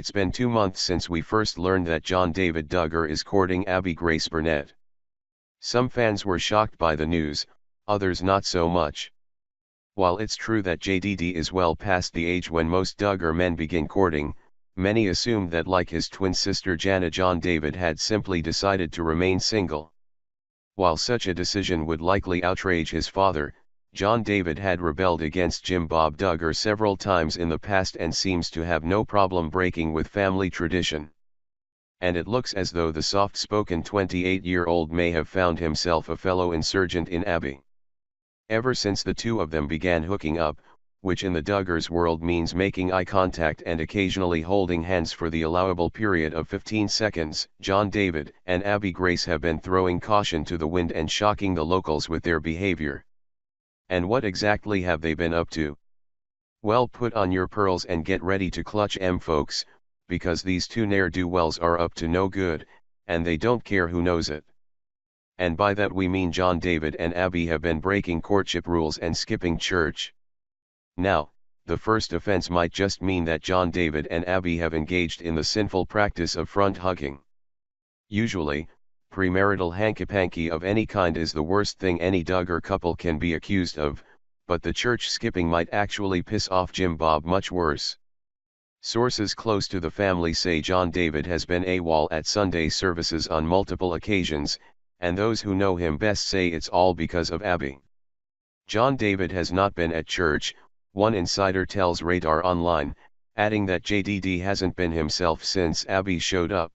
It's been 2 months since we first learned that John David Duggar is courting Abbie Grace Burnett. Some fans were shocked by the news, others not so much. While it's true that JDD is well past the age when most Duggar men begin courting, many assumed that like his twin sister Jana, John David had simply decided to remain single. While such a decision would likely outrage his father, John David had rebelled against Jim Bob Duggar several times in the past and seems to have no problem breaking with family tradition. And it looks as though the soft-spoken 28-year-old may have found himself a fellow insurgent in Abbie. Ever since the two of them began hooking up, which in the Duggars' world means making eye contact and occasionally holding hands for the allowable period of 15 seconds, John David and Abbie Grace have been throwing caution to the wind and shocking the locals with their behavior. And what exactly have they been up to? Well, put on your pearls and get ready to clutch 'em, folks, because these two ne'er-do-wells are up to no good, and they don't care who knows it. And by that we mean John David and Abbie have been breaking courtship rules and skipping church. Now, the first offense might just mean that John David and Abbie have engaged in the sinful practice of front hugging. Usually, premarital hanky-panky of any kind is the worst thing any Duggar couple can be accused of, but the church skipping might actually piss off Jim Bob much worse. Sources close to the family say John David has been AWOL at Sunday services on multiple occasions, and those who know him best say it's all because of Abbie. John David has not been at church, one insider tells Radar Online, adding that JDD hasn't been himself since Abbie showed up.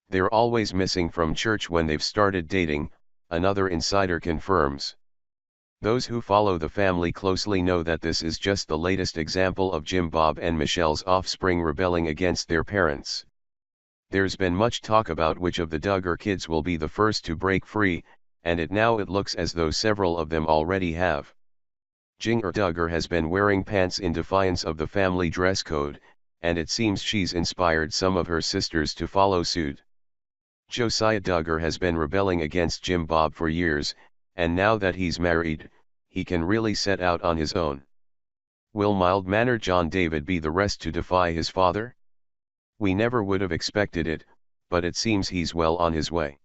They're always missing from church when they've started dating, another insider confirms. Those who follow the family closely know that this is just the latest example of Jim Bob and Michelle's offspring rebelling against their parents. There's been much talk about which of the Duggar kids will be the first to break free, and it looks as though several of them already have. Jinger Duggar has been wearing pants in defiance of the family dress code, and it seems she's inspired some of her sisters to follow suit. Josiah Duggar has been rebelling against Jim Bob for years, and now that he's married, he can really set out on his own. Will mild-mannered John David be the rest to defy his father? We never would have expected it, but it seems he's well on his way.